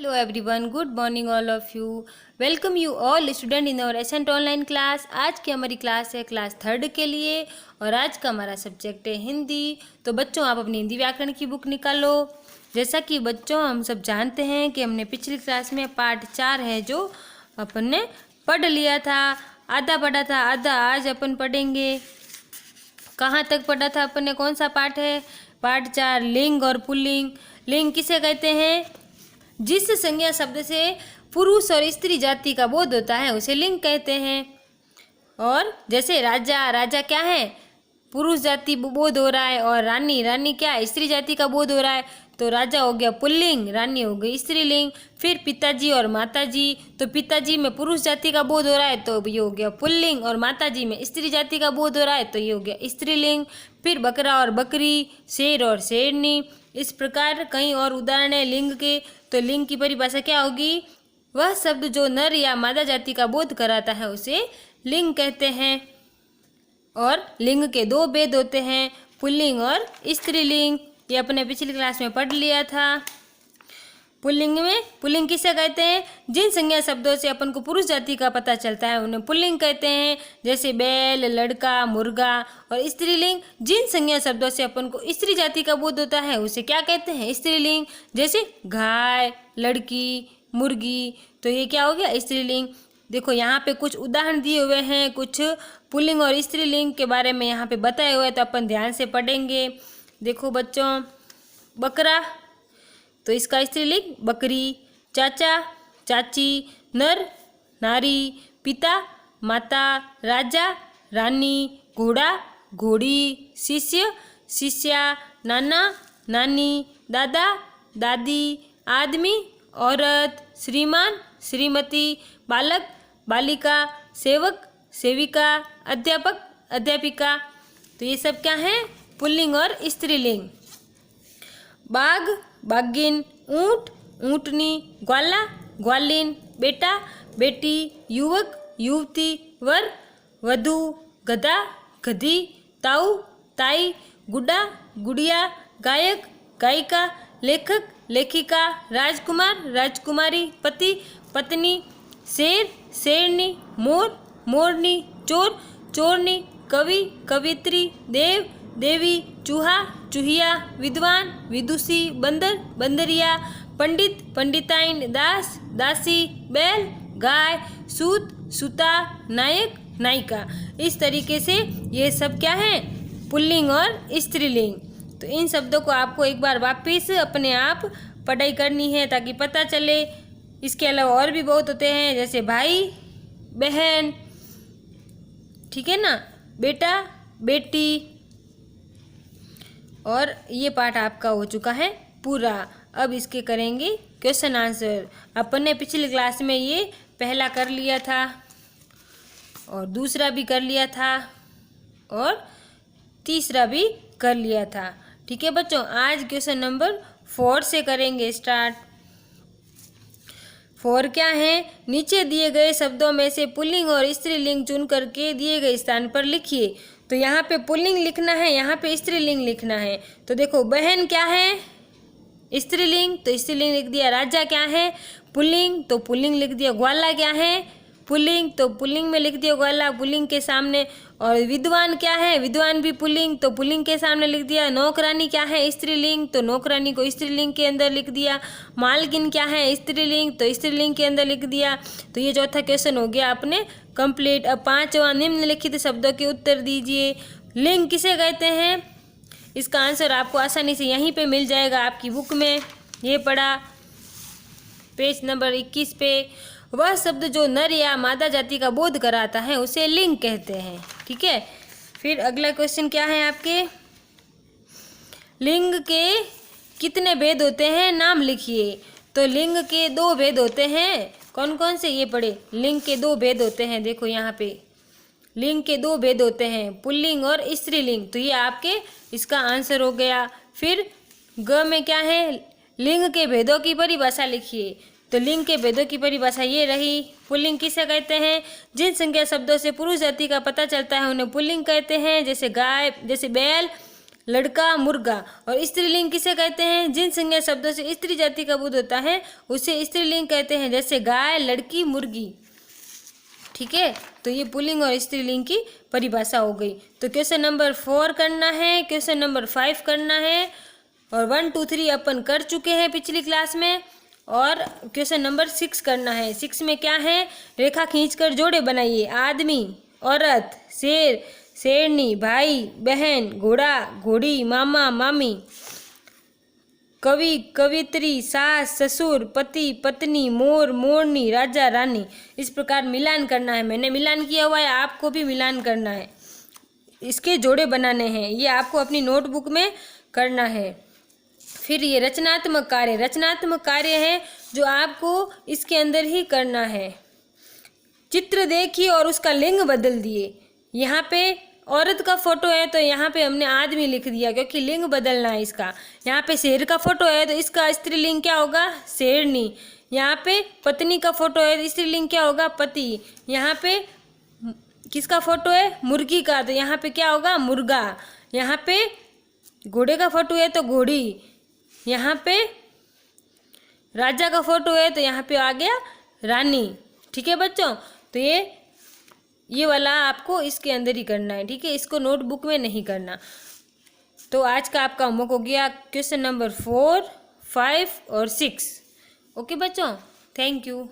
Hello everyone, good morning all of you. Welcome you all student in our Ascent online class. आज की हमारी class है class 3rd के लिए और आज का हमारा सब्जेक्ट है हिंदी। तो बच्चों आप अपनी हिंदी व्याकरण की बुक निकालो। जैसा कि बच्चों हम सब जानते हैं कि हमने पिछली क्लास में पार्ट 4 है जो अपन ने पढ़ लिया था, आधा पढ़ा था, आधा आज अपन पढ़ेंगे। कहाँ तक पढ़ा था अपन ने, कौन सा पार्ट है? पार्ट 4 लिंग और पुल्लिंग। लिंग किसे कहते हैं? जिस संज्ञा शब्द से पुरुष और स्त्री जाति का बोध होता है उसे लिंग कहते हैं। और जैसे राजा, राजा क्या है? पुरुष जाति बोध हो रहा है, और रानी, रानी क्या है? स्त्री जाति का बोध हो रहा है, तो राजा हो गया पुल्लिंग, रानी हो गई स्त्रीलिंग। फिर पिताजी और माताजी, तो पिताजी में पुरुष जाति का बोध हो रहा है तो ये हो गया पुल्लिंग, और माताजी में स्त्री जाति का बोध हो रहा है तो ये हो गया स्त्रीलिंग। फिर बकरा और बकरी, शेर और शेरनी, इस प्रकार कई और उदाहरण है लिंग के। तो लिंग की परिभाषा क्या होगी? वह शब्द जो नर या मादा जाति का बोध कराता है उसे लिंग कहते हैं। और लिंग के 2 भेद होते हैं, पुल्लिंग और स्त्रीलिंग। ये अपने पिछली क्लास में पढ़ लिया था। पुल्लिंग में, पुल्लिंग किसे कहते हैं? जिन संज्ञा शब्दों से अपन को पुरुष जाति का पता चलता है उन्हें पुल्लिंग कहते हैं, जैसे बैल, लड़का, मुर्गा। और स्त्रीलिंग जिन संज्ञा शब्दों से अपन को स्त्री जाति का बोध होता है उसे क्या कहते हैं? स्त्रीलिंग, जैसे गाय, लड़की, मुर्गी। तो ये क्या हो गया? स्त्रीलिंग। देखो यहाँ पे कुछ उदाहरण दिए हुए हैं, कुछ पुल्लिंग और स्त्रीलिंग के बारे में यहाँ पे बताए हुए हैं, तो अपन ध्यान से पढ़ेंगे। देखो बच्चों, बकरा तो इसका स्त्रीलिंग बकरी, चाचा, चाची, नर, नारी, पिता, माता, राजा, रानी, घोड़ा, घोड़ी, शिष्य, शिष्या, नाना, नानी, दादा, दादी, आदमी, औरत, श्रीमान, श्रीमती, बालक, बालिका, सेवक, सेविका, अध्यापक, अध्यापिका। तो ये सब क्या है? पुल्लिंग और स्त्रीलिंग। बाघ, बाघिन, ऊंट, ऊंटनी, ग्वाला, ग्वालिन, बेटा, बेटी, युवक, युवती, वर, वधू, गधा, गधी, ताऊ, ताई, गुड्डा, गुड़िया, गायक, गायिका, लेखक, लेखिका, राजकुमार, राजकुमारी, पति, पत्नी, शेर, शेरनी, मोर, मोरनी, चोर, चोरनी, कवि, कवित्री, देव, देवी, चूहा, चूहिया, विद्वान, विदुषी, बंदर, बंदरिया, पंडित, पंडिताइन, दास, दासी, बैल, गाय, सूत, सूता, नायक, नायिका। इस तरीके से ये सब क्या है? पुल्लिंग और स्त्रीलिंग। तो इन शब्दों को आपको एक बार वापस अपने आप पढ़ाई करनी है ताकि पता चले। इसके अलावा और भी बहुत होते हैं, जैसे भाई, बहन, ठीक है ना, बेटा, बेटी। और ये पार्ट आपका हो चुका है पूरा। अब इसके करेंगे क्वेश्चन आंसर। अपन ने पिछली क्लास में ये पहला कर लिया था और दूसरा भी कर लिया था और तीसरा भी कर लिया था। ठीक है बच्चों, आज क्वेश्चन नंबर 4 से करेंगे स्टार्ट। 4 क्या है? नीचे दिए गए शब्दों में से पुल्लिंग और स्त्रीलिंग चुन करके दिए गए स्थान पर लिखिए। तो यहाँ पे पुल्लिंग लिखना है, यहाँ पे स्त्रीलिंग लिखना है। तो देखो, बहन क्या है? स्त्रीलिंग, तो स्त्रीलिंग लिख दिया। राजा क्या है? पुल्लिंग, तो पुल्लिंग लिख दिया। ग्वाला क्या है? पुल्लिंग, तो पुल्लिंग में लिख दिया ग्वाला, पुल्लिंग के सामने। और विद्वान क्या है? विद्वान भी पुल्लिंग, तो पुल्लिंग के सामने लिख दिया। नौकरानी क्या है? स्त्रीलिंग, तो नौकरानी को स्त्रीलिंग के अंदर लिख दिया। मालकिन क्या है? स्त्रीलिंग, तो स्त्रीलिंग के अंदर लिख दिया। तो ये चौथा क्वेश्चन हो गया अपने कंप्लीट। अब 5वां, निम्नलिखित शब्दों के उत्तर दीजिए। लिंग किसे कहते हैं? इसका आंसर आपको आसानी से यहीं पे मिल जाएगा आपकी बुक में। ये पढ़ा पेज नंबर 21 पे। वह शब्द जो नर या मादा जाति का बोध कराता है उसे लिंग कहते हैं। ठीक है, फिर अगला क्वेश्चन क्या है आपके? लिंग के कितने भेद होते हैं? नाम लिखिए। तो लिंग के 2 भेद होते हैं। कौन कौन से? ये पढ़े। लिंग के 2 भेद होते हैं। देखो यहाँ पे लिंग के 2 भेद होते हैं, पुल्लिंग और स्त्रीलिंग। तो ये आपके इसका आंसर हो गया। फिर ग में क्या है? लिंग के भेदों की परिभाषा लिखिए। तो लिंग के भेदों की परिभाषा ये रही। पुल्लिंग किसे कहते हैं? जिन संज्ञा शब्दों से पुरुष जाति का पता चलता है उन्हें पुल्लिंग कहते हैं, जैसे गाय, जैसे बैल, लड़का, मुर्गा। और स्त्रीलिंग किसे कहते हैं? जिन संज्ञा शब्दों से स्त्री जाति का बोध होता है उसे स्त्रीलिंग कहते हैं, जैसे गाय, लड़की, मुर्गी। ठीक है, तो ये पुल्लिंग और स्त्रीलिंग की परिभाषा हो गई। तो क्वेश्चन नंबर 4 करना है, क्वेश्चन नंबर 5 करना है, और 1 2 3 अपन कर चुके हैं पिछली क्लास में। और क्वेश्चन नंबर 6 करना है। 6 में क्या है? रेखा खींचकर जोड़े बनाइए। आदमी, औरत, शेर, शेरनी, भाई, बहन, घोड़ा, घोड़ी, मामा, मामी, कवि, कवित्री, सास, ससुर, पति, पत्नी, मोर, मोरनी, राजा, रानी। इस प्रकार मिलान करना है। मैंने मिलान किया हुआ है, आपको भी मिलान करना है। इसके जोड़े बनाने हैं, ये आपको अपनी नोटबुक में करना है। फिर ये रचनात्मक कार्य, रचनात्मक कार्य है जो आपको इसके अंदर ही करना है। चित्र देखिए और उसका लिंग बदल दिए। यहाँ पे औरत का फोटो है तो यहाँ पे हमने आदमी लिख दिया क्योंकि लिंग बदलना है इसका। यहाँ पे शेर का फोटो है तो इसका स्त्रीलिंग क्या होगा? शेरनी। यहाँ पे पत्नी का फोटो है तो स्त्रीलिंग क्या होगा? पति। यहाँ पे किसका फोटो है? मुर्गी का, तो यहाँ पे क्या होगा? मुर्गा। यहाँ पे घोड़े का फोटो है तो घोड़ी। यहाँ पे राजा का फोटो है तो यहाँ पे आ गया रानी। ठीक है बच्चों, तो ये वाला आपको इसके अंदर ही करना है। ठीक है, इसको नोटबुक में नहीं करना। तो आज का आपका होमवर्क हो गया क्वेश्चन नंबर 4, 5 और 6। ओके बच्चों, थैंक यू।